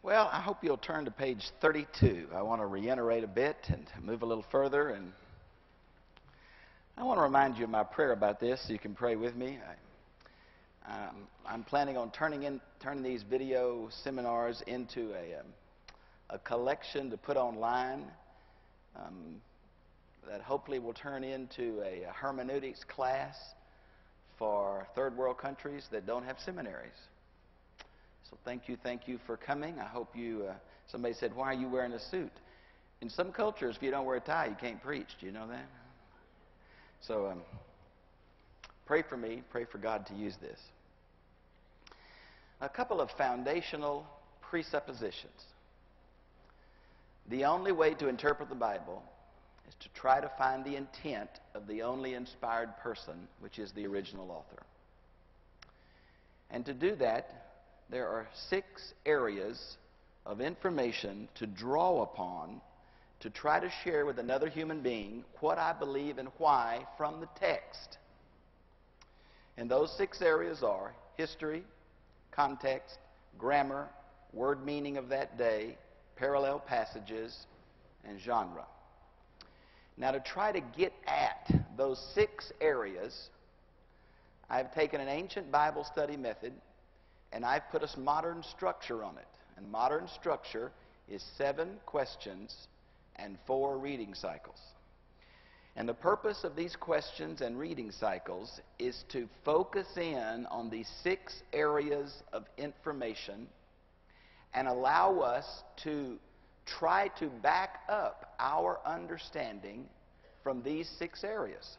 Well, I hope you'll turn to page 32. I want to reiterate a bit and move a little further. And I want to remind you of my prayer about this so you can pray with me. I'm planning on turning these video seminars into a collection to put online that hopefully will turn into a hermeneutics class for third world countries that don't have seminaries. So thank you for coming. I hope you, somebody said, why are you wearing a suit? In some cultures, if you don't wear a tie, you can't preach. Do you know that? So pray for me. Pray for God to use this. A couple of foundational presuppositions. The only way to interpret the Bible is to try to find the intent of the only inspired person, which is the original author. And to do that, there are 6 areas of information to draw upon to try to share with another human being what I believe and why from the text. And those 6 areas are history, context, grammar, word meaning of that day, parallel passages, and genre. Now, to try to get at those 6 areas, I've taken an ancient Bible study method and I've put a modern structure on it. And modern structure is 7 questions and 4 reading cycles. And the purpose of these questions and reading cycles is to focus in on these 6 areas of information and allow us to try to back up our understanding from these 6 areas.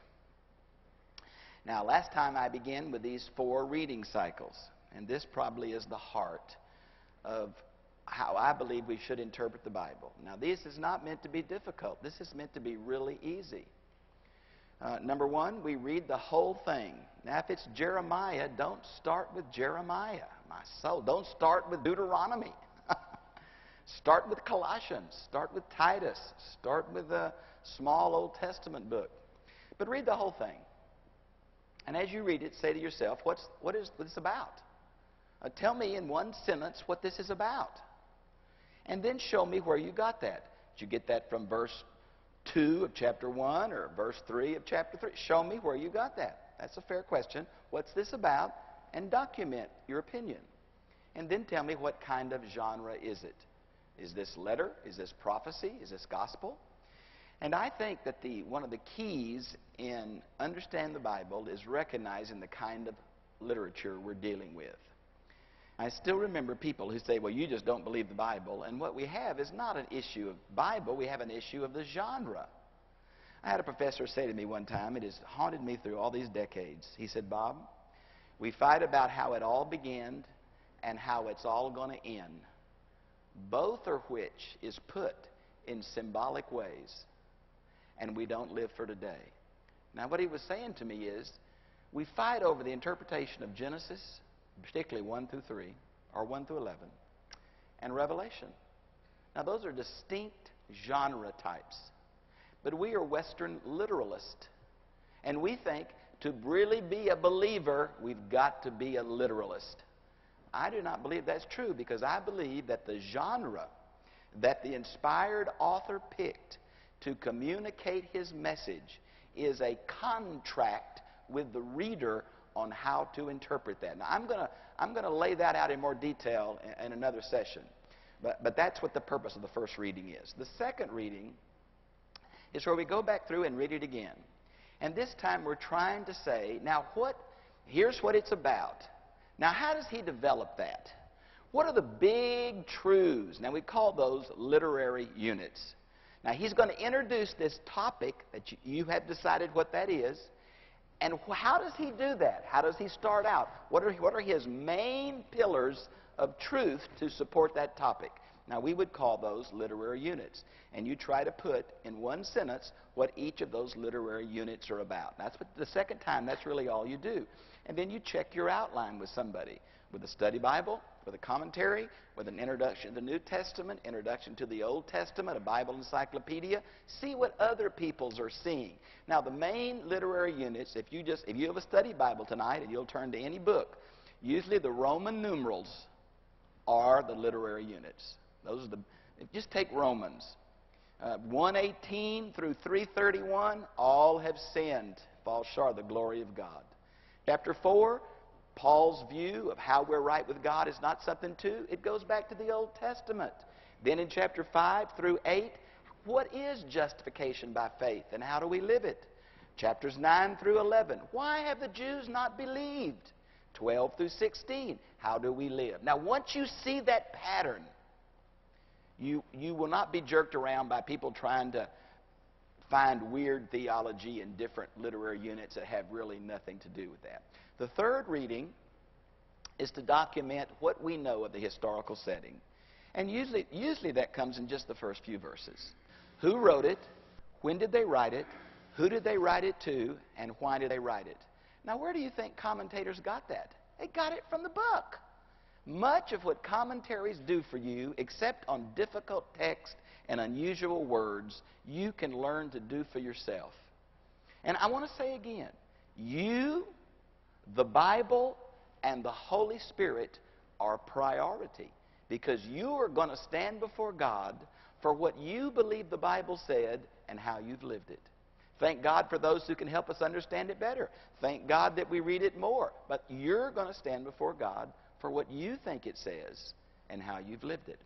Now, last time I began with these 4 reading cycles, and this probably is the heart of how I believe we should interpret the Bible. Now, this is not meant to be difficult. This is meant to be really easy. Number 1, we read the whole thing. Now, if it's Jeremiah, don't start with Jeremiah, my soul. Don't start with Deuteronomy. Start with Colossians. Start with Titus. Start with a small Old Testament book. But read the whole thing. And as you read it, say to yourself, what is this about? Tell me in one sentence what this is about. And then show me where you got that. Did you get that from verse 2 of chapter 1 or verse 3 of chapter 3? Show me where you got that. That's a fair question. What's this about? And document your opinion. And then tell me what kind of genre is it. Is this letter? Is this prophecy? Is this gospel? And I think that one of the keys in understanding the Bible is recognizing the kind of literature we're dealing with. I still remember people who say, well, you just don't believe the Bible. And what we have is not an issue of Bible. We have an issue of the genre. I had a professor say to me one time, it has haunted me through all these decades. He said, Bob, we fight about how it all began and how it's all going to end. Both of which is put in symbolic ways. And we don't live for today. Now, what he was saying to me is, we fight over the interpretation of Genesis, particularly 1 through 3, or 1 through 11, and Revelation. Now, those are distinct genre types. But we are Western literalists. And we think to really be a believer, we've got to be a literalist. I do not believe that's true, because I believe that the genre that the inspired author picked to communicate his message is a contract with the reader on how to interpret that. Now, I'm going to lay that out in more detail in another session. But that's what the purpose of the first reading is. The second reading is where we go back through and read it again. And this time we're trying to say, now here's what it's about. Now, how does he develop that? What are the big truths? Now, we call those literary units. Now, he's going to introduce this topic that you have decided what that is. And how does he do that? How does he start out? What are his main pillars of truth to support that topic? Now, we would call those literary units. And you try to put in one sentence what each of those literary units are about. That's what the second time, that's really all you do. And then you check your outline with somebody, with a study Bible, with a commentary, with an introduction to the New Testament, introduction to the Old Testament, a Bible encyclopedia. See what other peoples are seeing. Now, the main literary units, if you have a study Bible tonight and you'll turn to any book, usually the Roman numerals are the literary units. Those are the. Just take Romans 1:18 through 3:31. All have sinned, fall short of the glory of God. Chapter 4. Paul's view of how we're right with God is not something it goes back to the Old Testament. Then in chapter 5 through 8, what is justification by faith and how do we live it? Chapters 9 through 11, why have the Jews not believed? 12 through 16, how do we live? Now, once you see that pattern, you will not be jerked around by people trying to find weird theology in different literary units that have really nothing to do with that. The third reading is to document what we know of the historical setting. And usually that comes in just the first few verses. Who wrote it? When did they write it? Who did they write it to? And why did they write it? Now, where do you think commentators got that? They got it from the book. Much of what commentaries do for you, except on difficult text and unusual words, you can learn to do for yourself. And I want to say again, you, the Bible, and the Holy Spirit are priority, because you are going to stand before God for what you believe the Bible said and how you've lived it. Thank God for those who can help us understand it better. Thank God that we read it more. But you're going to stand before God for what you think it says and how you've lived it.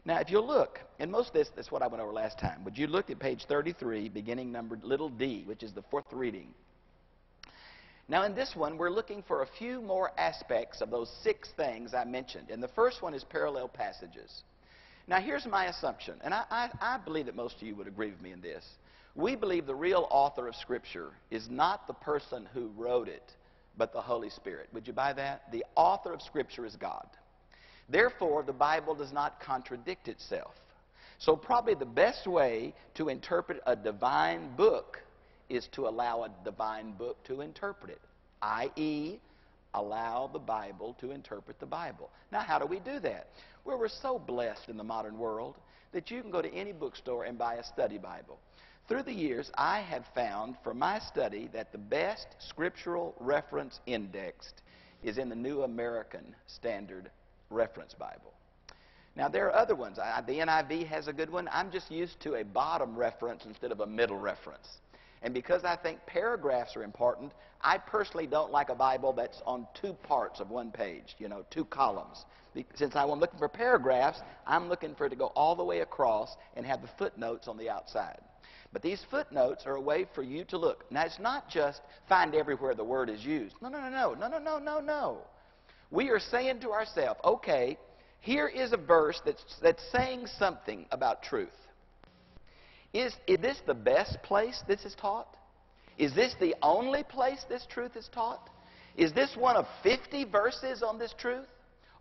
Now, if you'll look, and most of this is what I went over last time, but you looked at page 33, beginning number little d, which is the fourth reading. Now, in this one, we're looking for a few more aspects of those 6 things I mentioned. And the first one is parallel passages. Now, here's my assumption, and I believe that most of you would agree with me in this. We believe the real author of Scripture is not the person who wrote it, but the Holy Spirit. Would you buy that? The author of Scripture is God. Therefore, the Bible does not contradict itself. So probably the best way to interpret a divine book is to allow a divine book to interpret it, i.e., allow the Bible to interpret the Bible. Now, how do we do that? Well, we're so blessed in the modern world that you can go to any bookstore and buy a study Bible. Through the years, I have found for my study that the best scriptural reference indexed is in the New American Standard Reference Bible. Now, there are other ones. The NIV has a good one. I'm just used to a bottom reference instead of a middle reference. And because I think paragraphs are important, I personally don't like a Bible that's on 2 parts of 1 page, 2 columns. Since I'm looking for paragraphs, I'm looking for it to go all the way across and have the footnotes on the outside. But these footnotes are a way for you to look. Now, it's not just find everywhere the word is used. No. We are saying to ourselves, okay, here is a verse that's saying something about truth. Is this the best place this is taught? Is this the only place this truth is taught? Is this one of 50 verses on this truth?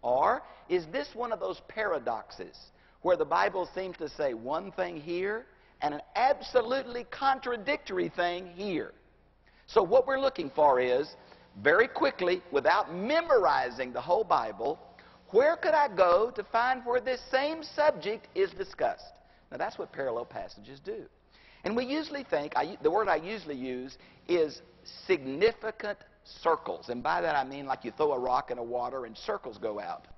Or is this one of those paradoxes where the Bible seems to say one thing here and an absolutely contradictory thing here? So what we're looking for is, very quickly, without memorizing the whole Bible, where could I go to find where this same subject is discussed? Now, that's what parallel passages do. And we usually think, the word I usually use is significant circles. And by that I mean like you throw a rock in the water and circles go out.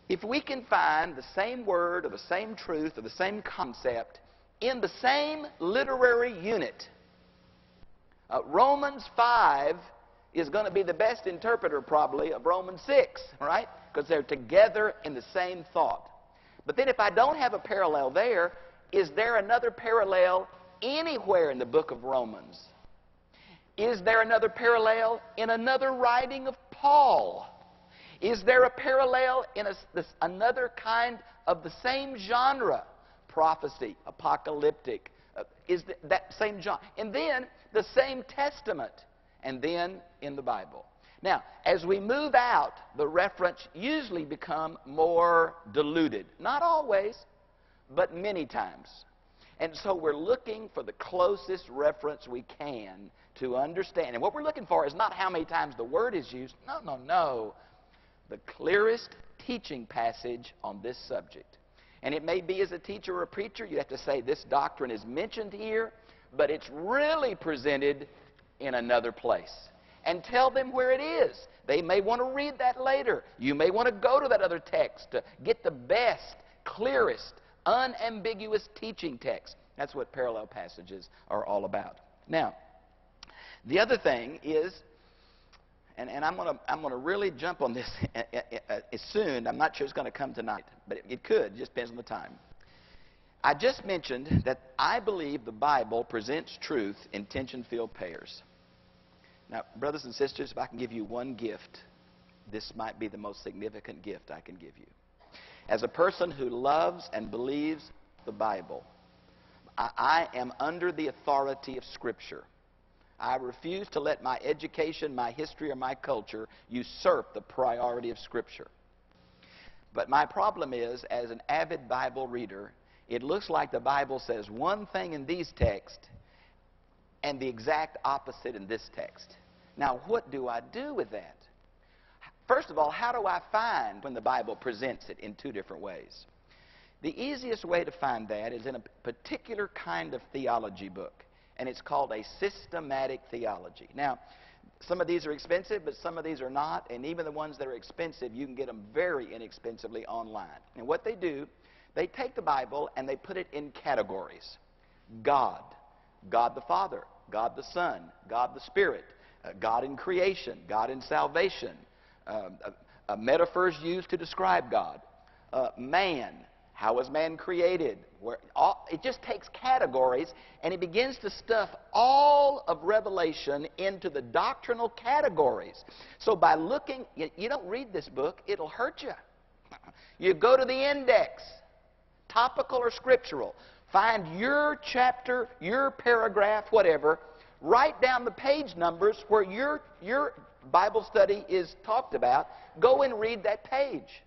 If we can find the same word or the same truth or the same concept in the same literary unit, Romans 5 is going to be the best interpreter probably of Romans 6, right? Because they're together in the same thought. But then if I don't have a parallel there, is there another parallel anywhere in the book of Romans? Is there another parallel in another writing of Paul? Is there a parallel in another kind of the same genre? Prophecy, apocalyptic, is that same genre. And then the same testament, and then in the Bible. Now, as we move out, the reference usually become more diluted. Not always, but many times. And so we're looking for the closest reference we can to understand. And what we're looking for is not how many times the word is used. No. The clearest teaching passage on this subject. And it may be as a teacher or a preacher, you have to say this doctrine is mentioned here, but it's really presented in another place. and tell them where it is. They may want to read that later. You may want to go to that other text to get the best, clearest, unambiguous teaching text. That's what parallel passages are all about. Now, the other thing is, and I'm going to really jump on this soon. I'm not sure it's going to come tonight, but it could. It just depends on the time. I just mentioned that I believe the Bible presents truth in tension-filled pairs. Now, brothers and sisters, if I can give you one gift, this might be the most significant gift I can give you. As a person who loves and believes the Bible, I am under the authority of Scripture. I refuse to let my education, my history, or my culture usurp the priority of Scripture. But my problem is, as an avid Bible reader, it looks like the Bible says one thing in these texts and the exact opposite in this text. Now, what do I do with that? First of all, how do I find when the Bible presents it in two different ways? The easiest way to find that is in a particular kind of theology book, and it's called a systematic theology. Now, some of these are expensive, but some of these are not, and even the ones that are expensive, you can get them very inexpensively online. And what they do, they take the Bible and they put it in categories. God, God the Father, God the Son, God the Spirit, God in creation, God in salvation, metaphors used to describe God, man, how was man created? It just takes categories, and it begins to stuff all of Revelation into the doctrinal categories. So by looking, you don't read this book, it'll hurt you. You go to the index, topical or scriptural, find your chapter, your paragraph, whatever, write down the page numbers where your Bible study is talked about, go and read that page.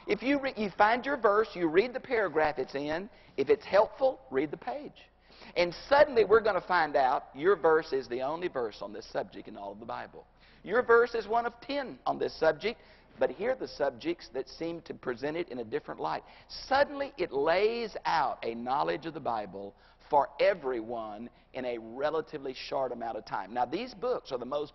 If you find your verse, you read the paragraph it's in. If it's helpful, read the page. And suddenly we're going to find out your verse is the only verse on this subject in all of the Bible. Your verse is one of 10 on this subject, but here are the subjects that seem to present it in a different light. Suddenly it lays out a knowledge of the Bible for everyone in a relatively short amount of time. Now, these books are the most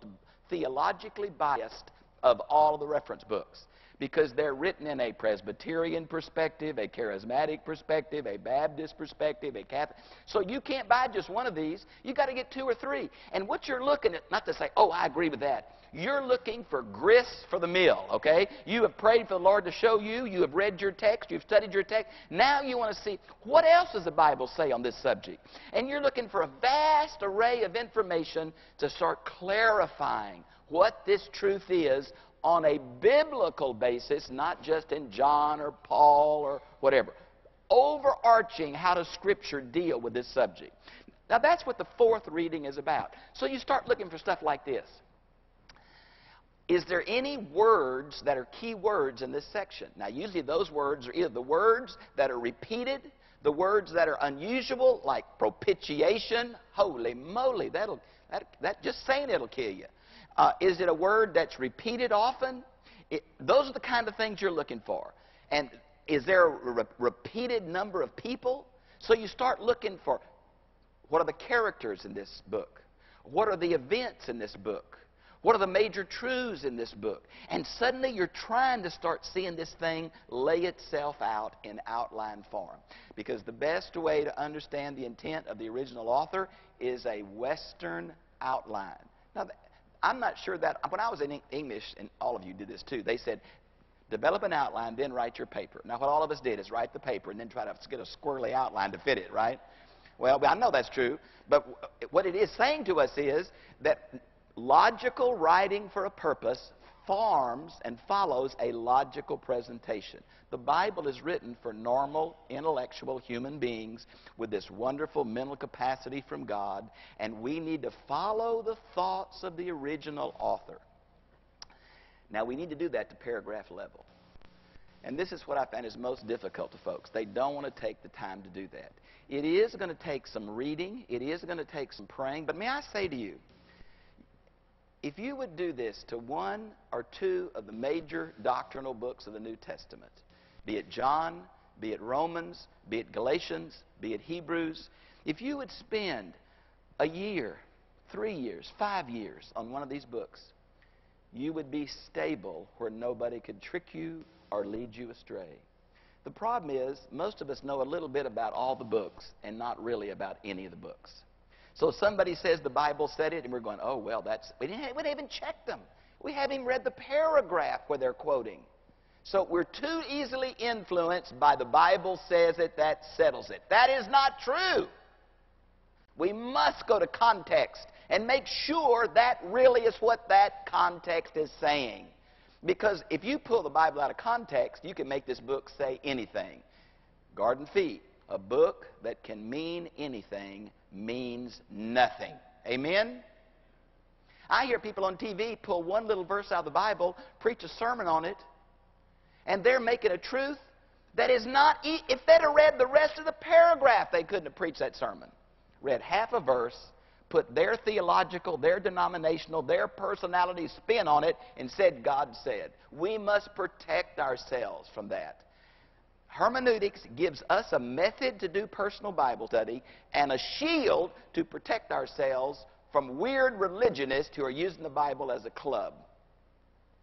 theologically biased of all the reference books, because they're written in a Presbyterian perspective, a charismatic perspective, a Baptist perspective, a Catholic. So you can't buy just one of these. You've got to get 2 or 3. And what you're looking at, not to say, oh, I agree with that. You're looking for grist for the mill, okay? You have prayed for the Lord to show you. You have read your text. You've studied your text. Now you want to see, what else does the Bible say on this subject? And you're looking for a vast array of information to start clarifying what this truth is on a biblical basis, not just in John or Paul or whatever. Overarching, how does Scripture deal with this subject? Now, that's what the 4th reading is about. So you start looking for stuff like this. Is there any words that are key words in this section? Now, usually those words are either the words that are repeated, the words that are unusual, like propitiation. Holy moly, that just saying it'll kill you. Is it a word that's repeated often? Those are the kind of things you're looking for. And is there a repeated number of people? So you start looking for, what are the characters in this book? What are the events in this book? What are the major truths in this book? And suddenly you're trying to start seeing this thing lay itself out in outline form. Because the best way to understand the intent of the original author is a Western outline. Now, I'm not sure that, when I was in English, and all of you did this too, they said, develop an outline, then write your paper. Now, what all of us did is write the paper and then try to get a squirrely outline to fit it, right? Well, I know that's true, but what it is saying to us is that logical writing for a purpose forms and follows a logical presentation. The Bible is written for normal, intellectual human beings with this wonderful mental capacity from God, and we need to follow the thoughts of the original author. Now, we need to do that to paragraph level. And this is what I find is most difficult to folks. They don't want to take the time to do that. It is going to take some reading. It is going to take some praying. But may I say to you, if you would do this to 1 or 2 of the major doctrinal books of the New Testament, be it John, be it Romans, be it Galatians, be it Hebrews, if you would spend a year, 3 years, 5 years on one of these books, you would be stable where nobody could trick you or lead you astray. The problem is, most of us know a little bit about all the books and not really about any of the books. So somebody says the Bible said it, and we're going, oh, well, we didn't even check them. We haven't even read the paragraph where they're quoting. So we're too easily influenced by the Bible says it, that settles it. That is not true. We must go to context and make sure that really is what that context is saying. Because if you pull the Bible out of context, you can make this book say anything. Garden Feet, a book that can mean anything, means nothing. Amen? I hear people on TV pull one little verse out of the Bible, preach a sermon on it, and they're making a truth that is not... If they'd have read the rest of the paragraph, they couldn't have preached that sermon. Read half a verse, put their theological, their denominational, their personality spin on it, and said, God said. We must protect ourselves from that. Hermeneutics gives us a method to do personal Bible study and a shield to protect ourselves from weird religionists who are using the Bible as a club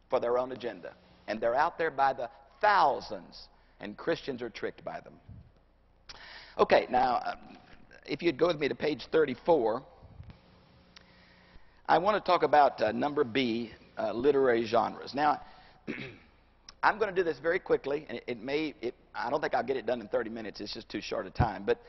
for their own agenda. And they're out there by the thousands, and Christians are tricked by them. Okay, now, if you'd go with me to page 34, I want to talk about number B, literary genres. Now, I'm going to do this very quickly, and I don't think I'll get it done in 30 minutes. It's just too short a time. But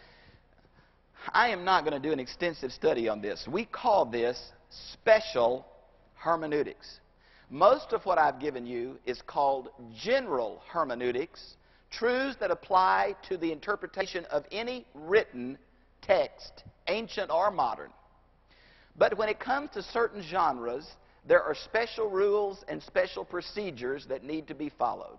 I am not going to do an extensive study on this. We call this special hermeneutics. Most of what I've given you is called general hermeneutics, truths that apply to the interpretation of any written text, ancient or modern. But when it comes to certain genres, there are special rules and special procedures that need to be followed.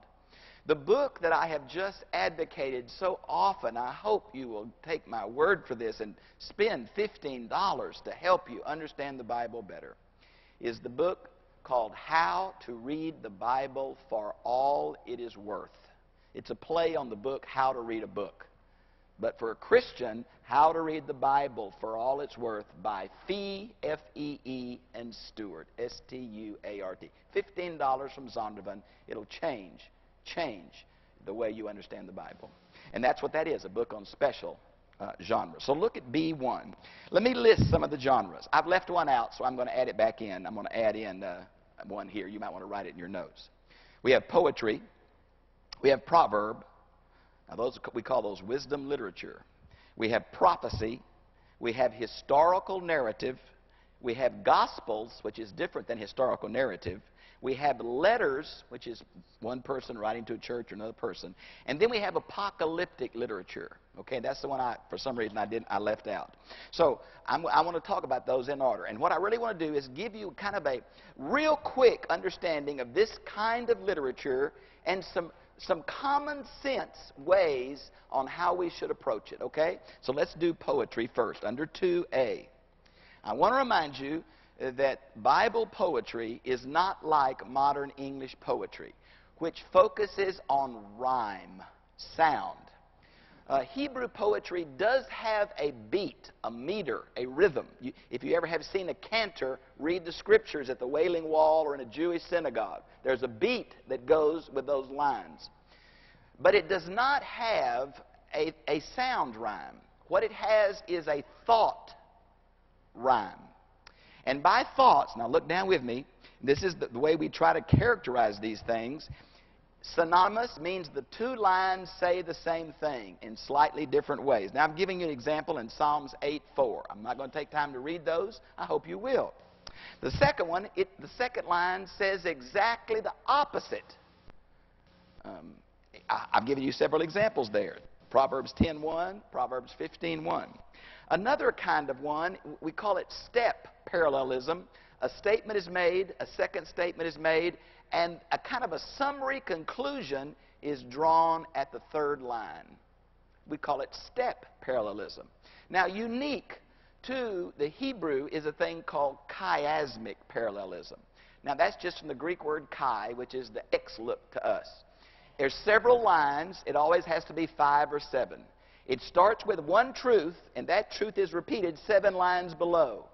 The book that I have just advocated so often, I hope you will take my word for this and spend $15 to help you understand the Bible better, is the book called How to Read the Bible for All It Is Worth. It's a play on the book How to Read a Book. But for a Christian, How to Read the Bible for All It's Worth by Fee, F-E-E, and Stewart, S-T-U-A-R-T. $15 from Zondervan. It'll change the way you understand the Bible. And that's what that is, a book on special genres. So look at B1. Let me list some of the genres. I've left one out, so I'm going to add it back in. I'm going to add in one here. You might want to write it in your notes. We have poetry. We have proverb. Now, those we call those wisdom literature. We have prophecy. We have historical narrative. We have gospels, which is different than historical narrative. We have letters, which is one person writing to a church or another person. And then we have apocalyptic literature. Okay, that's the one for some reason I left out. So I want to talk about those in order. And what I really want to do is give you kind of a real quick understanding of this kind of literature and some common sense ways on how we should approach it, okay? So let's do poetry first, under 2A. I want to remind you that Bible poetry is not like modern English poetry, which focuses on rhyme, sound. Hebrew poetry does have a beat, a meter, a rhythm. If you ever have seen a cantor read the scriptures at the Wailing Wall or in a Jewish synagogue, there's a beat that goes with those lines. But it does not have a sound rhyme. What it has is a thought rhyme. And by thoughts, now look down with me, this is the way we try to characterize these things. Synonymous means the two lines say the same thing in slightly different ways. Now I'm giving you an example in Psalms 8:4. I'm not going to take time to read those. I hope you will. The second one, the second line says exactly the opposite. I've given you several examples there. Proverbs 10:1, Proverbs 15:1. Another kind of one, we call it step parallelism. A statement is made, a second statement is made, and a kind of a summary conclusion is drawn at the third line. We call it step parallelism. Now, unique to the Hebrew is a thing called chiasmic parallelism. Now, that's just from the Greek word chi, which is the X look to us. There's several lines. It always has to be 5 or 7. It starts with one truth, and that truth is repeated 7 lines below.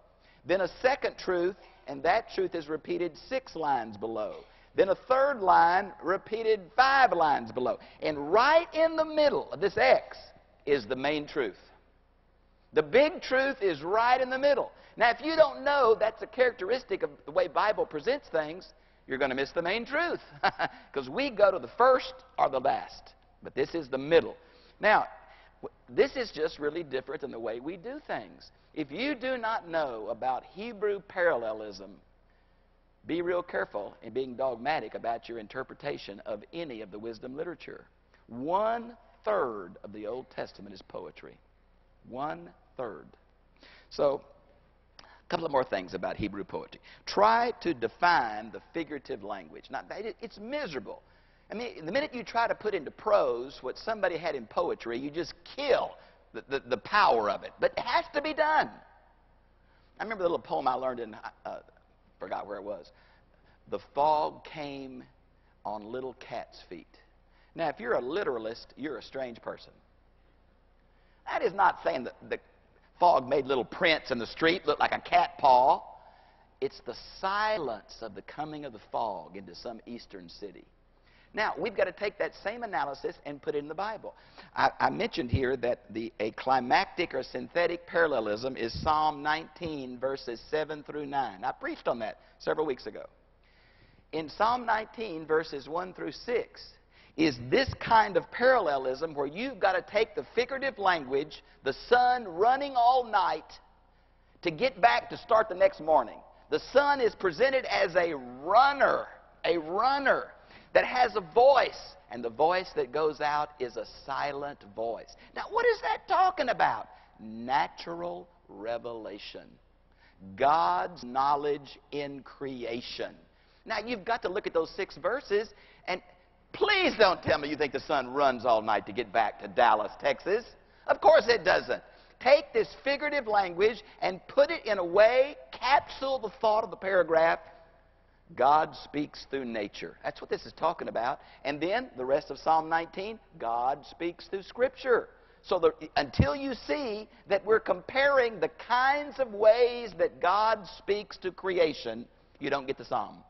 Then a second truth, and that truth is repeated 6 lines below. Then a third line repeated 5 lines below. And right in the middle of this X is the main truth. The big truth is right in the middle. Now, if you don't know that's a characteristic of the way Bible presents things, you're going to miss the main truth. Because we go to the first or the last. But this is the middle. Now, this is just really different than the way we do things. If you do not know about Hebrew parallelism, be real careful in being dogmatic about your interpretation of any of the wisdom literature. 1/3 of the Old Testament is poetry. 1/3. So, a couple of more things about Hebrew poetry. Try to define the figurative language. Now, it's miserable. I mean, the minute you try to put into prose what somebody had in poetry, you just kill the power of it. But it has to be done. I remember the little poem I learned in, forgot where it was. The fog came on little cat's feet. Now, if you're a literalist, you're a strange person. That is not saying that the fog made little prints in the street look like a cat paw. It's the silence of the coming of the fog into some eastern city. Now, we've got to take that same analysis and put it in the Bible. I mentioned here that a climactic or synthetic parallelism is Psalm 19, verses 7 through 9. I preached on that several weeks ago. In Psalm 19, verses 1 through 6, is this kind of parallelism where you've got to take the figurative language, the sun running all night to get back to start the next morning. The sun is presented as a runner that has a voice, and the voice that goes out is a silent voice. Now, what is that talking about? Natural revelation. God's knowledge in creation. Now, you've got to look at those 6 verses, and please don't tell me you think the sun runs all night to get back to Dallas, Texas. Of course it doesn't. Take this figurative language and put it in a way, capsule the thought of the paragraph. God speaks through nature. That's what this is talking about. And then the rest of Psalm 19, God speaks through Scripture. So until you see that we're comparing the kinds of ways that God speaks to creation, you don't get the Psalm.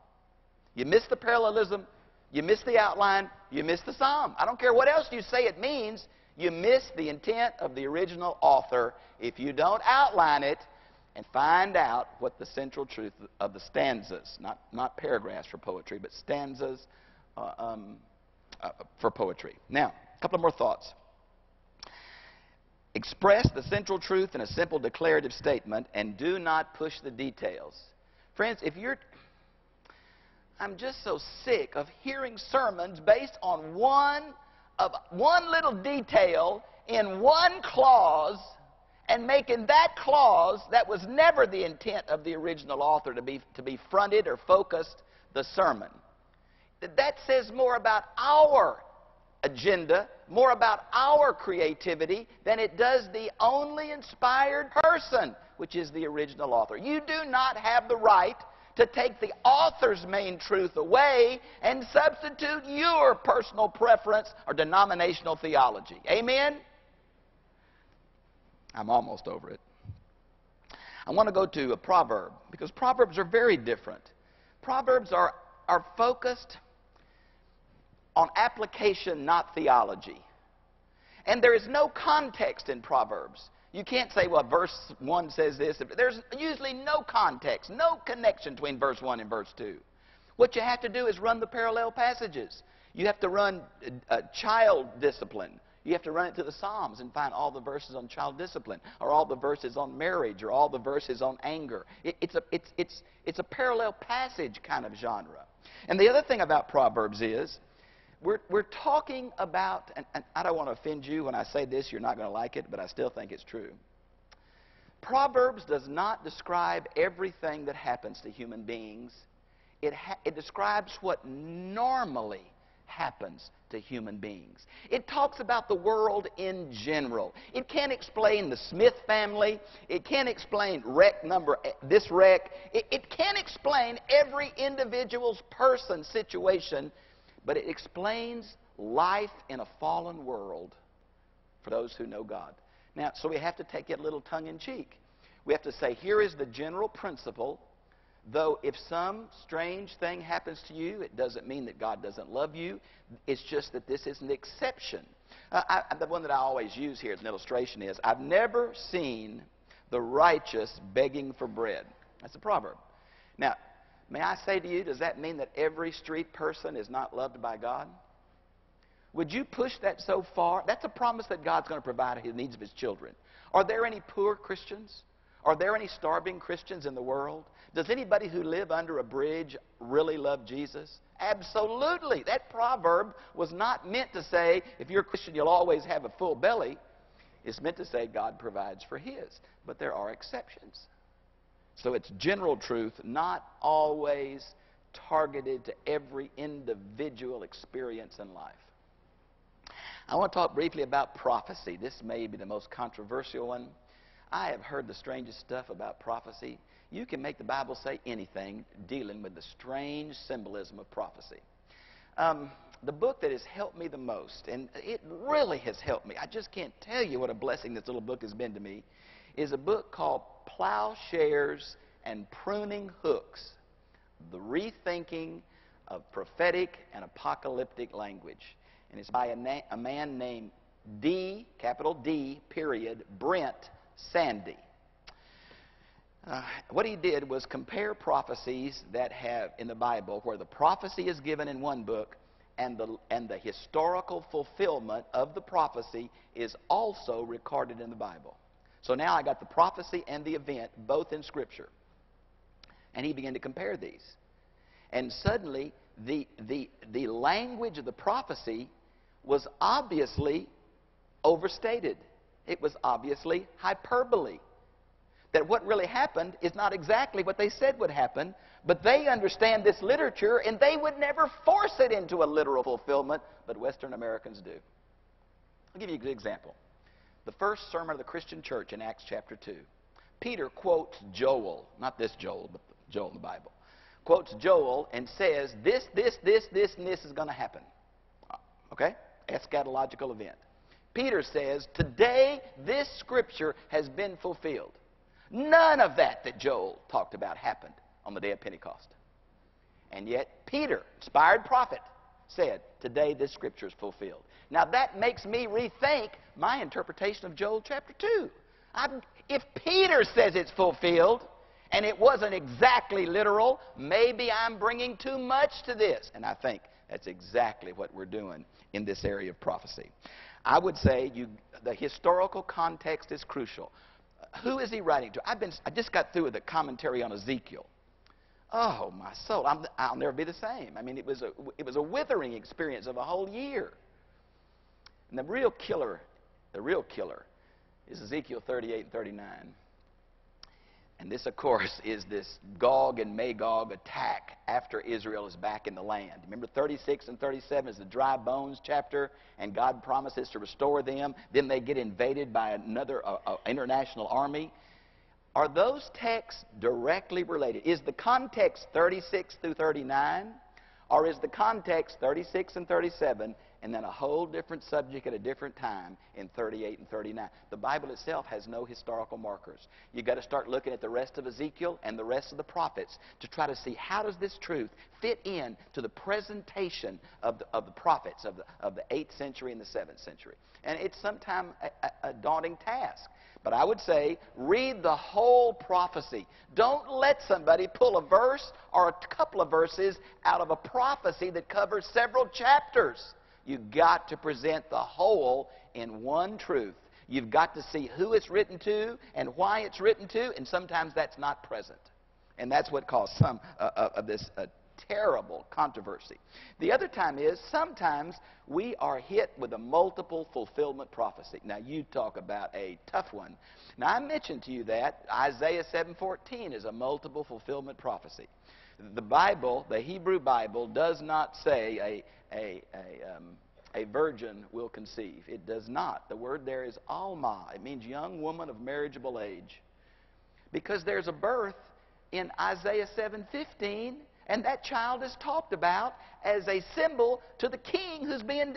You miss the parallelism, you miss the outline, you miss the Psalm. I don't care what else you say it means, you miss the intent of the original author if you don't outline it and find out what the central truth of the stanzas, not paragraphs for poetry, but stanzas for poetry. Now, a couple of more thoughts. Express the central truth in a simple declarative statement and do not push the details. Friends, I'm just so sick of hearing sermons based on one little detail in one clause and making that clause that was never the intent of the original author to be fronted or focused the sermon. That says more about our agenda, more about our creativity than it does the only inspired person, which is the original author. You do not have the right to take the author's main truth away and substitute your personal preference or denominational theology. Amen? I'm almost over it. I want to go to a proverb, because proverbs are very different. Proverbs are focused on application, not theology. And there is no context in Proverbs. You can't say, well, verse 1 says this. There's usually no context, no connection between verse 1 and verse 2. What you have to do is run the parallel passages. You have to run child discipline. You have to run it to the Psalms and find all the verses on child discipline, or all the verses on marriage, or all the verses on anger. It's a parallel passage kind of genre. And the other thing about Proverbs is, we're talking about, and I don't want to offend you when I say this, you're not going to like it, but I still think it's true. Proverbs does not describe everything that happens to human beings. It describes what normally happens to human beings. It talks about the world in general. It can't explain the Smith family. It can't explain this wreck. It can't explain every individual's person situation, but it explains life in a fallen world for those who know God. Now, so we have to take it a little tongue-in-cheek. We have to say, here is the general principle. Though if some strange thing happens to you, it doesn't mean that God doesn't love you. It's just that this is an exception. The one that I always use here as an illustration is, I've never seen the righteous begging for bread. That's a proverb. Now, may I say to you, does that mean that every street person is not loved by God? Would you push that so far? That's a promise that God's going to provide the needs of His children. Are there any poor Christians? Are there any starving Christians in the world? Does anybody who live under a bridge really love Jesus? Absolutely. That proverb was not meant to say, if you're a Christian, you'll always have a full belly. It's meant to say God provides for His. But there are exceptions. So it's general truth, not always targeted to every individual experience in life. I want to talk briefly about prophecy. This may be the most controversial one. I have heard the strangest stuff about prophecy. You can make the Bible say anything dealing with the strange symbolism of prophecy. The book that has helped me the most, and it really has helped me, I just can't tell you what a blessing this little book has been to me, is a book called Plowshares and Pruning Hooks, The Rethinking of Prophetic and Apocalyptic Language. And it's by a man named D, capital D, period, Brent Sandy. What he did was compare prophecies that have in the Bible where the prophecy is given in one book and the historical fulfillment of the prophecy is also recorded in the Bible. So now I got the prophecy and the event both in Scripture. And he began to compare these. And suddenly the language of the prophecy was obviously overstated. It was obviously hyperbole. That what really happened is not exactly what they said would happen, but they understand this literature and they would never force it into a literal fulfillment, but Western Americans do. I'll give you a good example. The first sermon of the Christian church in Acts chapter 2. Peter quotes Joel, not this Joel, but Joel in the Bible. Quotes Joel and says, this, and this is going to happen. Okay? Eschatological event. Peter says, today this scripture has been fulfilled. None of that Joel talked about happened on the day of Pentecost. And yet Peter, inspired prophet, said, today this scripture is fulfilled. Now that makes me rethink my interpretation of Joel chapter 2. If Peter says it's fulfilled, and it wasn't exactly literal, maybe I'm bringing too much to this. And I think that's exactly what we're doing in this area of prophecy. I would say the historical context is crucial. Who is he writing to? I just got through with a commentary on Ezekiel. Oh, my soul. I'll never be the same. I mean, it was a withering experience of a whole year. And the real killer is Ezekiel 38 and 39. And this, of course, is this Gog and Magog attack after Israel is back in the land. Remember 36 and 37 is the dry bones chapter, and God promises to restore them. Then they get invaded by another international army. Are those texts directly related? Is the context 36 through 39, or is the context 36 and 37, and then a whole different subject at a different time in 38 and 39? The Bible itself has no historical markers. You've got to start looking at the rest of Ezekiel and the rest of the prophets to try to see how does this truth fit in to the presentation of the prophets of the 8th century and the 7th century. And it's sometimes a daunting task. But I would say, read the whole prophecy. Don't let somebody pull a verse or a couple of verses out of a prophecy that covers several chapters. You've got to present the whole in one truth. You've got to see who it's written to and why it's written to, and sometimes that's not present. And that's what caused some of this terrible controversy. The other time is sometimes we are hit with a multiple fulfillment prophecy. Now, you talk about a tough one. Now, I mentioned to you that Isaiah 7:14 is a multiple fulfillment prophecy. The Bible, the Hebrew Bible, does not say a virgin will conceive. It does not. The word there is alma. It means young woman of marriageable age. Because there's a birth in Isaiah 7:15, and that child is talked about as a symbol to the king who's being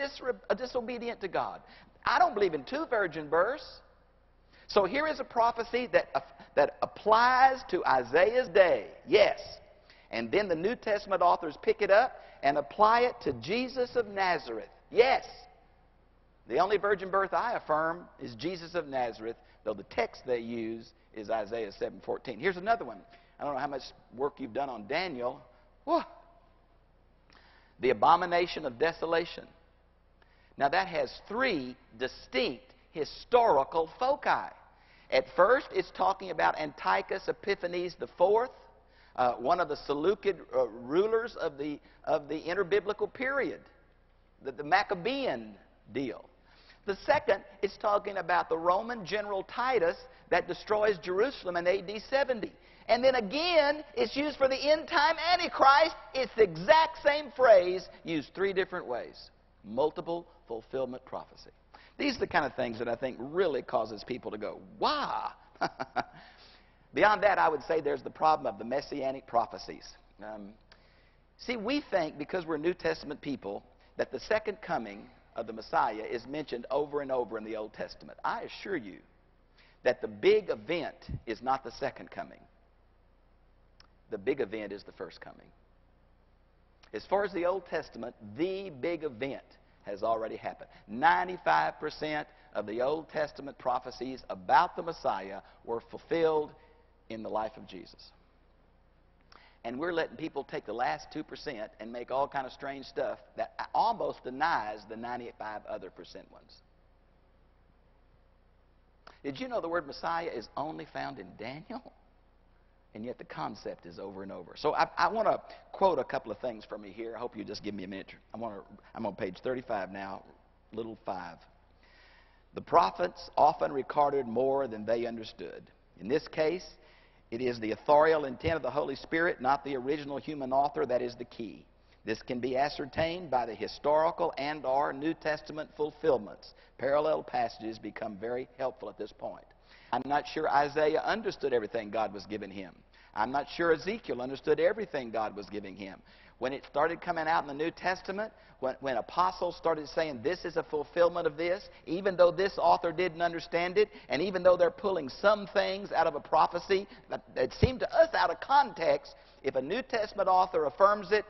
disobedient to God. I don't believe in two virgin births. So here is a prophecy that applies to Isaiah's day. Yes. And then the New Testament authors pick it up and apply it to Jesus of Nazareth. Yes. The only virgin birth I affirm is Jesus of Nazareth, though the text they use is Isaiah 7:14. Here's another one. I don't know how much work you've done on Daniel. Whew. The abomination of desolation. Now that has three distinct historical foci. At first, it's talking about Antiochus Epiphanes IV, one of the Seleucid rulers of the interbiblical period, the Maccabean deal. The second, it's talking about the Roman general Titus that destroys Jerusalem in AD 70. And then again, it's used for the end-time Antichrist. It's the exact same phrase used three different ways. Multiple fulfillment prophecy. These are the kind of things that I think really causes people to go, wow. Beyond that, I would say there's the problem of the messianic prophecies. See, we think, because we're New Testament people, that the second coming of the Messiah is mentioned over and over in the Old Testament. I assure you that the big event is not the second coming. The big event is the first coming. As far as the Old Testament, the big event has already happened. 95% of the Old Testament prophecies about the Messiah were fulfilled in the life of Jesus. And we're letting people take the last 2% and make all kind of strange stuff that almost denies the 95 other percent ones. Did you know the word Messiah is only found in Daniel? And yet the concept is over and over. So I want to quote a couple of things from me here. I hope you just give me a minute. I'm on page 35 now, little 5. The prophets often recorded more than they understood. In this case, it is the authorial intent of the Holy Spirit, not the original human author, that is the key. This can be ascertained by the historical and/or New Testament fulfillments. Parallel passages become very helpful at this point. I'm not sure Isaiah understood everything God was giving him. I'm not sure Ezekiel understood everything God was giving him. When it started coming out in the New Testament, when apostles started saying this is a fulfillment of this, even though this author didn't understand it, and even though they're pulling some things out of a prophecy that seemed to us out of context, if a New Testament author affirms it,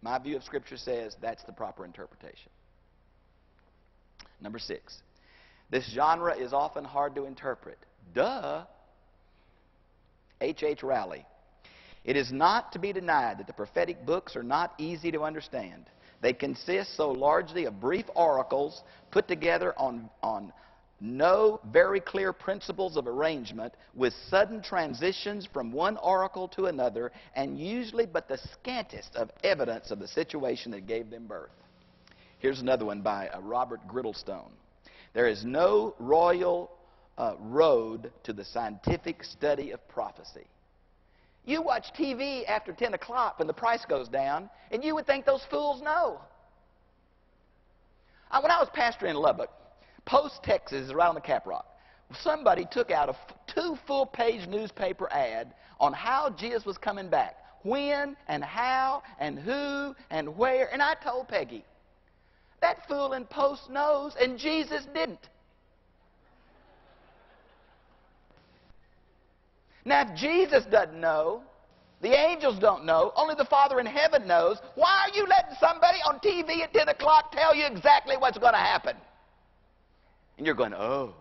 my view of Scripture says that's the proper interpretation. Number 6. This genre is often hard to interpret. Duh. H. Rowley. It is not to be denied that the prophetic books are not easy to understand. They consist so largely of brief oracles put together on no very clear principles of arrangement, with sudden transitions from one oracle to another, and usually but the scantest of evidence of the situation that gave them birth. Here's another one by Robert Griddlestone. There is no royal road to the scientific study of prophecy. You watch TV after 10 o'clock when the price goes down, and you would think those fools know. When I was pastor in Lubbock, Post, Texas, right on the Cap Rock, somebody took out a 2 full-page newspaper ad on how Jesus was coming back. When and how and who and where. And I told Peggy, that fool in Post knows, and Jesus didn't. Now, if Jesus doesn't know, the angels don't know, only the Father in heaven knows, why are you letting somebody on TV at 10 o'clock tell you exactly what's going to happen? And you're going, oh,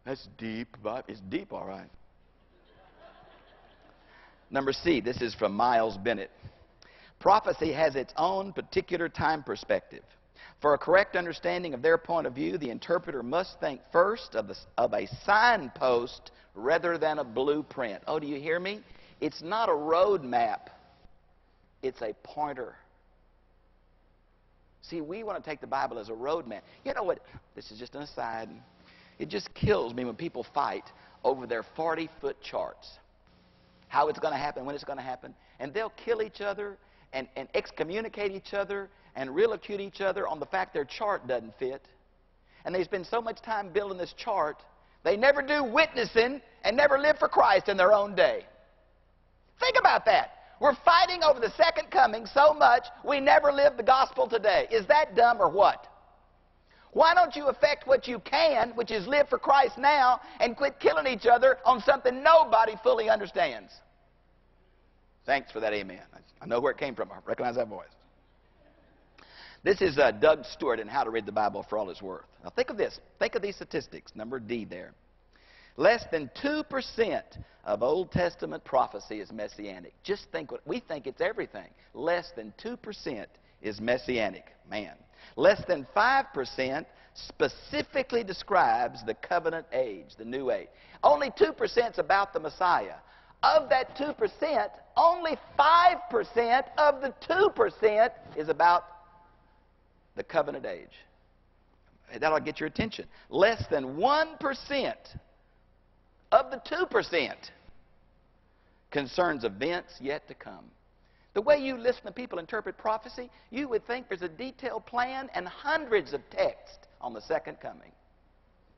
that's deep. It's deep, all right. Number C, this is from Miles Bennett. Prophecy has its own particular time perspective. For a correct understanding of their point of view, the interpreter must think first of a signpost rather than a blueprint. Oh, do you hear me? It's not a road map. It's a pointer. See, we want to take the Bible as a road map. You know what? This is just an aside. It just kills me when people fight over their 40-foot charts. How it's going to happen, when it's going to happen. And they'll kill each other and excommunicate each other and ridicule each other on the fact their chart doesn't fit. And they spend so much time building this chart, they never do witnessing and never live for Christ in their own day. Think about that. We're fighting over the second coming so much, we never live the gospel today. Is that dumb or what? Why don't you affect what you can, which is live for Christ now, and quit killing each other on something nobody fully understands? Thanks for that amen. I know where it came from. I recognize that voice. This is Doug Stewart in How to Read the Bible for All It's Worth. Now think of this. Think of these statistics. Number D there. Less than 2% of Old Testament prophecy is messianic. Just think, we think it's everything. Less than 2% is messianic. Man. Less than 5% specifically describes the covenant age, the new age. Only 2% is about the Messiah. Of that 2%, only 5% of the 2% is about the covenant age. That'll get your attention. Less than 1% of the 2% concerns events yet to come. The way you listen to people interpret prophecy, you would think there's a detailed plan and hundreds of texts on the second coming.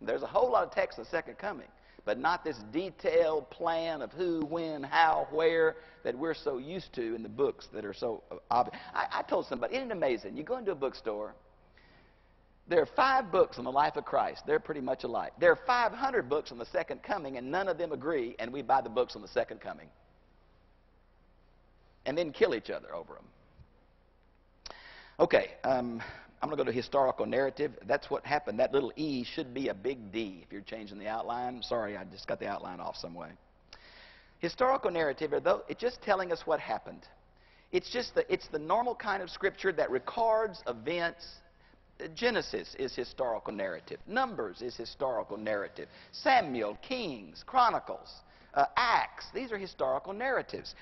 There's a whole lot of text on the second coming, but not this detailed plan of who, when, how, where that we're so used to in the books that are so obvious. I told somebody, isn't it amazing? You go into a bookstore, there are 5 books on the life of Christ. They're pretty much alike. There are 500 books on the second coming, and none of them agree, and we buy the books on the second coming. And then kill each other over them. Okay, I'm going to go to historical narrative. That's what happened. That little E should be a big D if you're changing the outline. Sorry, I just got the outline off some way. Historical narrative, it's just telling us what happened. It's the normal kind of scripture that records events. Genesis is historical narrative. Numbers is historical narrative. Samuel, Kings, Chronicles, Acts. These are historical narratives.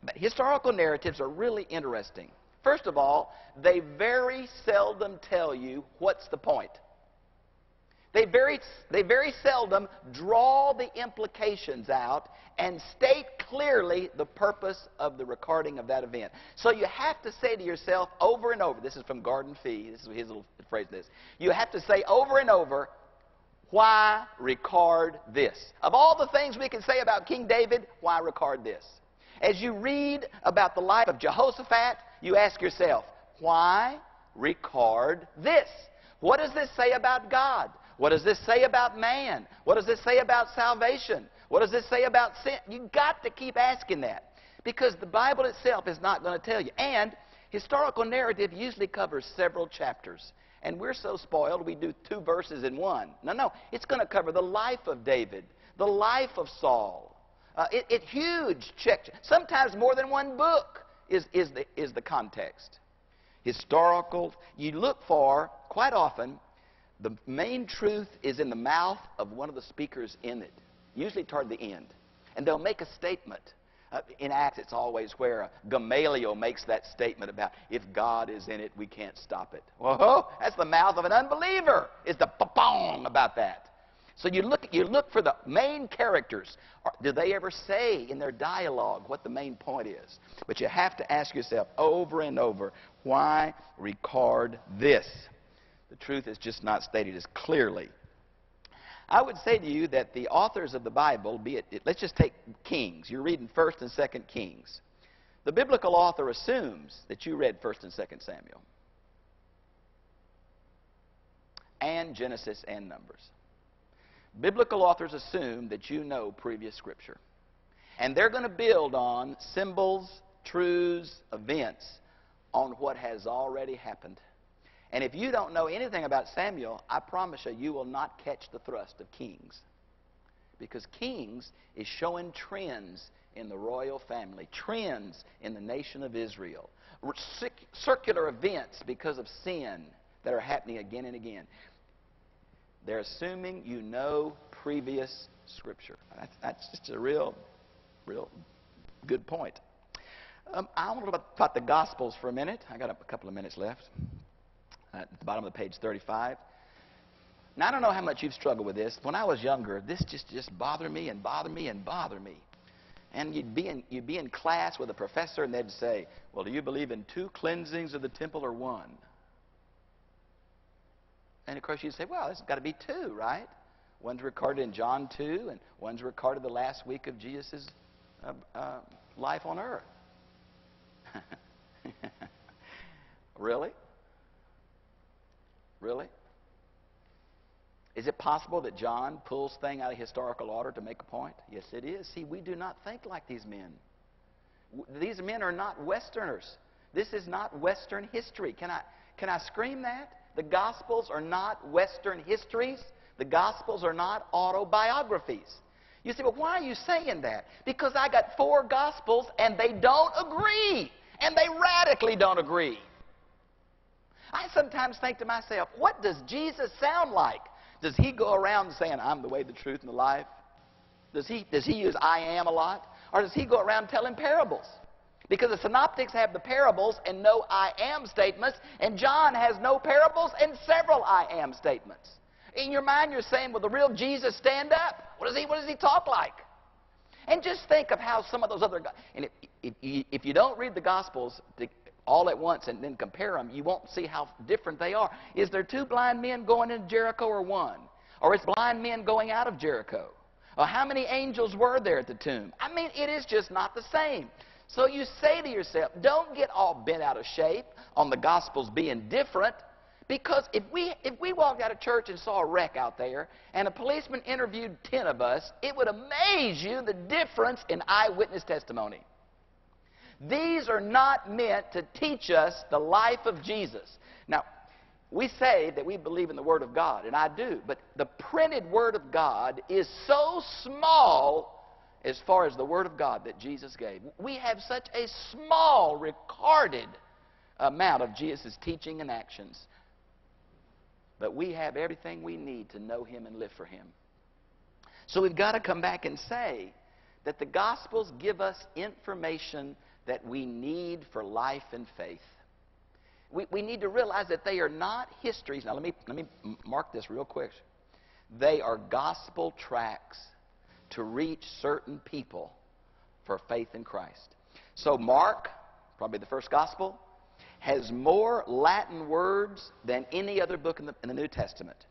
But historical narratives are really interesting. First of all, they very seldom tell you what's the point. They very seldom draw the implications out and state clearly the purpose of the recording of that event. So you have to say to yourself over and over, this is from Gordon Fee, this is his little phrase this, you have to say over and over, why record this? Of all the things we can say about King David, why record this? As you read about the life of Jehoshaphat, you ask yourself, why record this? What does this say about God? What does this say about man? What does this say about salvation? What does this say about sin? You've got to keep asking that, because the Bible itself is not going to tell you. And historical narrative usually covers several chapters. And we're so spoiled, we do 2 verses in one. No, it's going to cover the life of David, the life of Saul. It's huge. Sometimes more than one book is the context. Historical, you look for, quite often, the main truth is in the mouth of one of the speakers in it, usually toward the end. And they'll make a statement. In Acts, it's always where Gamaliel makes that statement about, if God is in it, we can't stop it. Whoa, that's the mouth of an unbeliever, is the pa-pong about that. So you look for the main characters. Do they ever say in their dialogue what the main point is? But you have to ask yourself over and over, why record this? The truth is just not stated as clearly. I would say to you that the authors of the Bible, let's just take Kings. You're reading 1st and 2nd Kings. The biblical author assumes that you read 1st and 2nd Samuel, and Genesis and Numbers. Biblical authors assume that you know previous scripture. And they're going to build on symbols, truths, events, on what has already happened. And if you don't know anything about Samuel, I promise you, you will not catch the thrust of Kings. Because Kings is showing trends in the royal family, trends in the nation of Israel, circular events because of sin that are happening again and again. They're assuming you know previous scripture. That's just a real good point. I want to talk about the Gospels for a minute. I got a couple of minutes left. At the bottom of page 35. Now, I don't know how much you've struggled with this. When I was younger, this just bothered me and bothered me and bothered me. And you'd be in class with a professor, and they'd say, well, do you believe in 2 cleansings of the temple or 1? And, of course, you'd say, well, there's got to be 2, right? One's recorded in John 2, and one's recorded the last week of Jesus' life on earth. Really? Really? Is it possible that John pulls things out of historical order to make a point? Yes, it is. See, we do not think like these men. These men are not Westerners. This is not Western history. Can I scream that? The Gospels are not Western histories. The Gospels are not autobiographies. You say, well, why are you saying that? Because I got 4 Gospels and they don't agree. And they radically don't agree. I sometimes think to myself, what does Jesus sound like? Does he go around saying, I'm the way, the truth, and the life? Does he use I am a lot? Or does he go around telling parables? Because the synoptics have the parables and no I am statements, and John has no parables and several I am statements. In your mind, you're saying, will the real Jesus stand up? What does he talk like? And just think of how some of those other guys... And if you don't read the Gospels all at once and then compare them, you won't see how different they are. Is there 2 blind men going into Jericho or 1? Or is blind men going out of Jericho? Or how many angels were there at the tomb? I mean, it is just not the same. So you say to yourself, don't get all bent out of shape on the Gospels being different. Because if we walked out of church and saw a wreck out there and a policeman interviewed 10 of us, it would amaze you the difference in eyewitness testimony. These are not meant to teach us the life of Jesus. Now, we say that we believe in the Word of God, and I do, but the printed Word of God is so small as far as the Word of God that Jesus gave. We have such a small recorded amount of Jesus' teaching and actions. But we have everything we need to know Him and live for Him. So we've got to come back and say that the Gospels give us information that we need for life and faith. We need to realize that they are not histories. Now let me mark this real quick. They are gospel tracts to reach certain people for faith in Christ. So Mark, probably the first gospel, has more Latin words than any other book in the New Testament.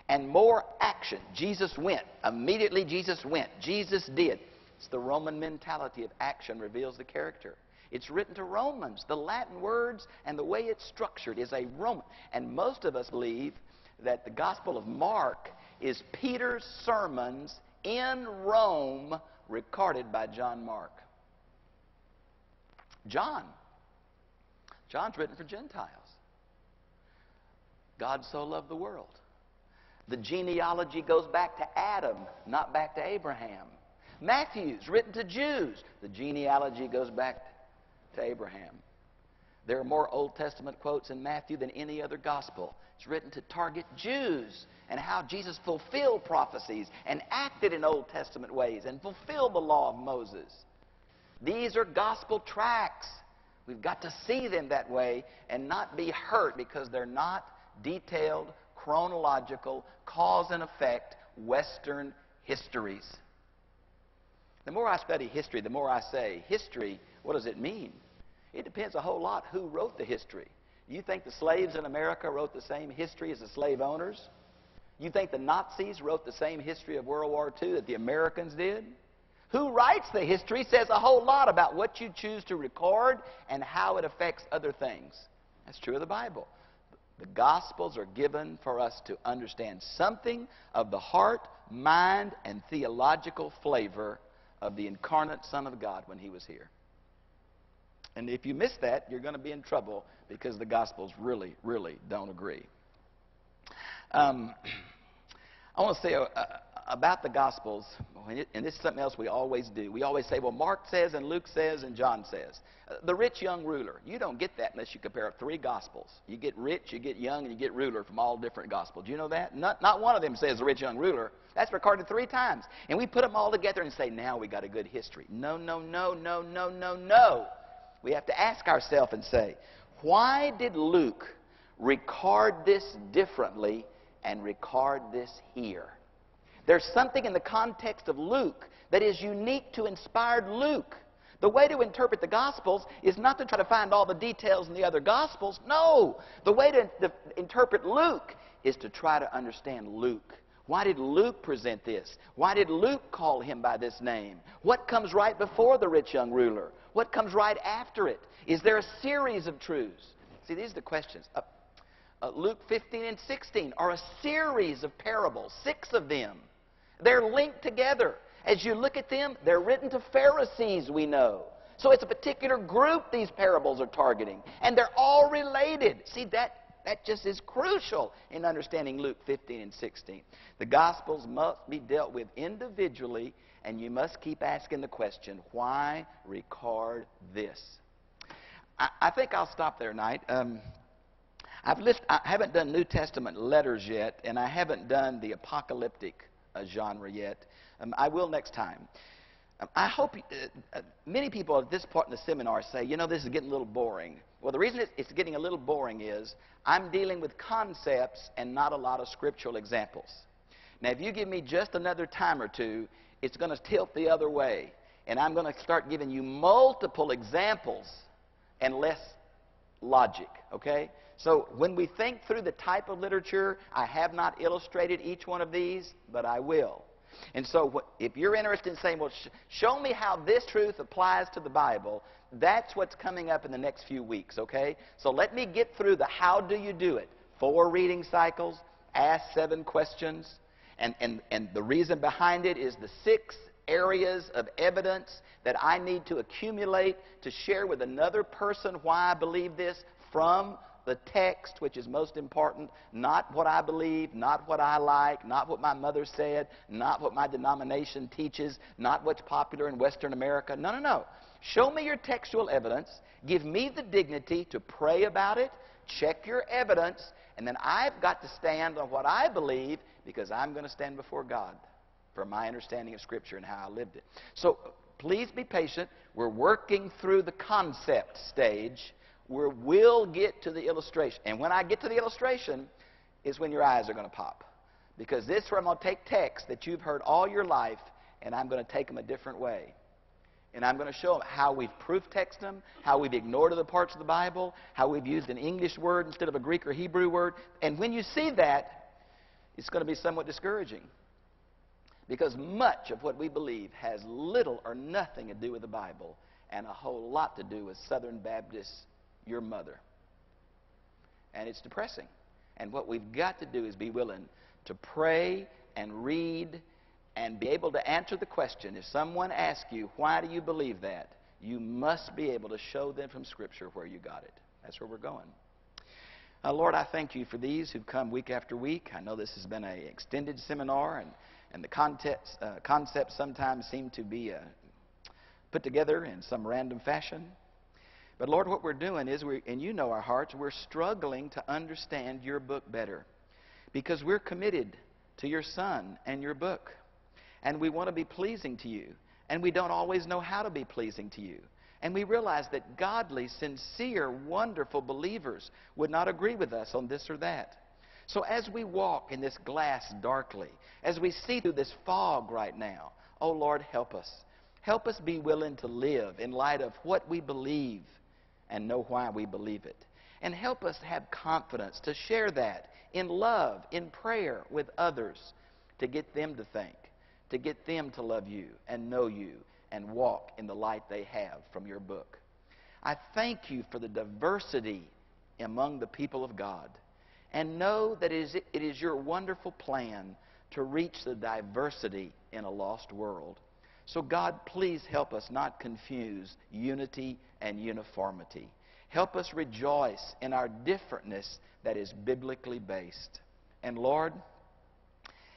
And more action. Jesus went. Immediately Jesus went. Jesus did. It's the Roman mentality of action reveals the character. It's written to Romans. The Latin words and the way it's structured is a Roman. And most of us believe that the Gospel of Mark is Peter's sermons in Rome recorded by John Mark. John's written for Gentiles. God so loved the world. The genealogy goes back to Adam, not back to Abraham. Matthew's written to Jews. The genealogy goes back to Abraham. There are more Old Testament quotes in Matthew than any other gospel. It's written to target Jews and how Jesus fulfilled prophecies and acted in Old Testament ways and fulfilled the law of Moses. These are gospel tracts. We've got to see them that way and not be hurt because they're not detailed, chronological, cause and effect, Western histories. The more I study history, the more I say, history, what does it mean? It depends a whole lot who wrote the history. You think the slaves in America wrote the same history as the slave owners? You think the Nazis wrote the same history of World War II that the Americans did? Who writes the history says a whole lot about what you choose to record and how it affects other things. That's true of the Bible. The Gospels are given for us to understand something of the heart, mind, and theological flavor of the incarnate Son of God when He was here. And if you miss that, you're going to be in trouble because the Gospels really, really don't agree. I want to say about the Gospels, and this is something else we always do. We always say, well, Mark says, and Luke says, and John says. The rich young ruler, you don't get that unless you compare 3 Gospels. You get rich, you get young, and you get ruler from all different Gospels. Do you know that? Not one of them says the rich young ruler. That's recorded 3 times. And we put them all together and say, now we got a good history. No, no, no, no, no, no, no. We have to ask ourselves and say, why did Luke record this differently and record this here? There's something in the context of Luke that is unique to inspired Luke. The way to interpret the Gospels is not to try to find all the details in the other Gospels. No. The way to interpret Luke is to try to understand Luke. Why did Luke present this? Why did Luke call him by this name? What comes right before the rich young ruler? What comes right after it? Is there a series of truths? See, these are the questions. Luke 15 and 16 are a series of parables, 6 of them. They're linked together. As you look at them, they're written to Pharisees, we know. So it's a particular group these parables are targeting. And they're all related. See, that just is crucial in understanding Luke 15 and 16. The Gospels must be dealt with individually, and you must keep asking the question, why record this? I think I'll stop there tonight. I haven't done New Testament letters yet, and I haven't done the apocalyptic genre yet. I will next time. I hope many people at this part in the seminar say, you know, this is getting a little boring. Well, the reason it's getting a little boring is I'm dealing with concepts and not a lot of scriptural examples. Now, if you give me just another time or two, it's going to tilt the other way. And I'm going to start giving you multiple examples and less logic, okay? So when we think through the type of literature, I have not illustrated each one of these, but I will. And so if you're interested in saying, well, show me how this truth applies to the Bible, that's what's coming up in the next few weeks, okay? So let me get through the how do you do it. 4 reading cycles, ask 7 questions, and the reason behind it is the 6 areas of evidence that I need to accumulate to share with another person why I believe this from the text, which is most important, not what I believe, not what I like, not what my mother said, not what my denomination teaches, not what's popular in Western America. No, no, no. Show me your textual evidence. Give me the dignity to pray about it, check your evidence, and then I've got to stand on what I believe because I'm going to stand before God for my understanding of Scripture and how I lived it. So please be patient. We're working through the concept stage. We'll get to the illustration. And when I get to the illustration is when your eyes are going to pop. Because this is where I'm going to take texts that you've heard all your life, and I'm going to take them a different way. And I'm going to show them how we've proof-texted them, how we've ignored other parts of the Bible, how we've used an English word instead of a Greek or Hebrew word. And when you see that, it's going to be somewhat discouraging. Because much of what we believe has little or nothing to do with the Bible and a whole lot to do with Southern Baptist, your mother. And it's depressing. And what we've got to do is be willing to pray and read and be able to answer the question. If someone asks you, why do you believe that? You must be able to show them from Scripture where you got it. That's where we're going. Lord, I thank you for these who've come week after week. I know this has been an extended seminar, and the concepts sometimes seem to be put together in some random fashion. But Lord, what we're doing is, and you know our hearts, we're struggling to understand your book better because we're committed to your Son and your book. And we want to be pleasing to you. And we don't always know how to be pleasing to you. And we realize that godly, sincere, wonderful believers would not agree with us on this or that. So as we walk in this glass darkly, as we see through this fog right now, oh Lord, help us. Help us be willing to live in light of what we believe and know why we believe it. And help us have confidence to share that in love, in prayer with others, to get them to think, to get them to love you and know you and walk in the light they have from your book. I thank you for the diversity among the people of God, and know that it is your wonderful plan to reach the diversity in a lost world. So God, please help us not confuse unity and uniformity. Help us rejoice in our differentness that is biblically based. And Lord,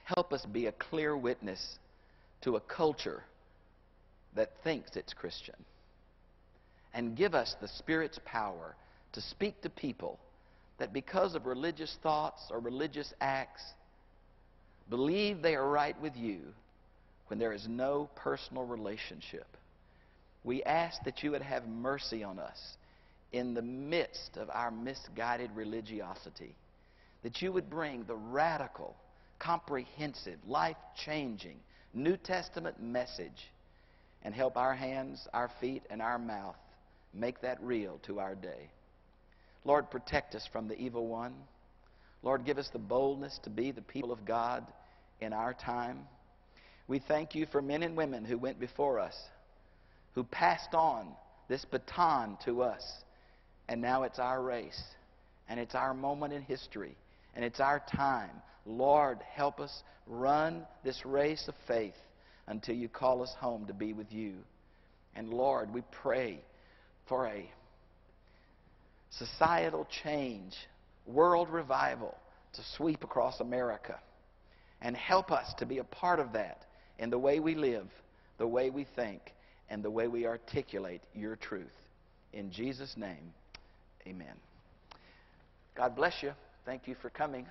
help us be a clear witness to a culture that thinks it's Christian. And give us the Spirit's power to speak to people that because of religious thoughts or religious acts believe they are right with you when there is no personal relationship. We ask that you would have mercy on us in the midst of our misguided religiosity, that you would bring the radical, comprehensive, life-changing New Testament message and help our hands, our feet, and our mouth make that real to our day. Lord, protect us from the evil one. Lord, give us the boldness to be the people of God in our time. We thank you for men and women who went before us, who passed on this baton to us, and now it's our race. and it's our moment in history, and it's our time. Lord, help us run this race of faith until you call us home to be with you. And Lord, we pray for a societal change, world revival to sweep across America. And help us to be a part of that in the way we live, the way we think, and the way we articulate your truth. In Jesus' name, amen. God bless you. Thank you for coming.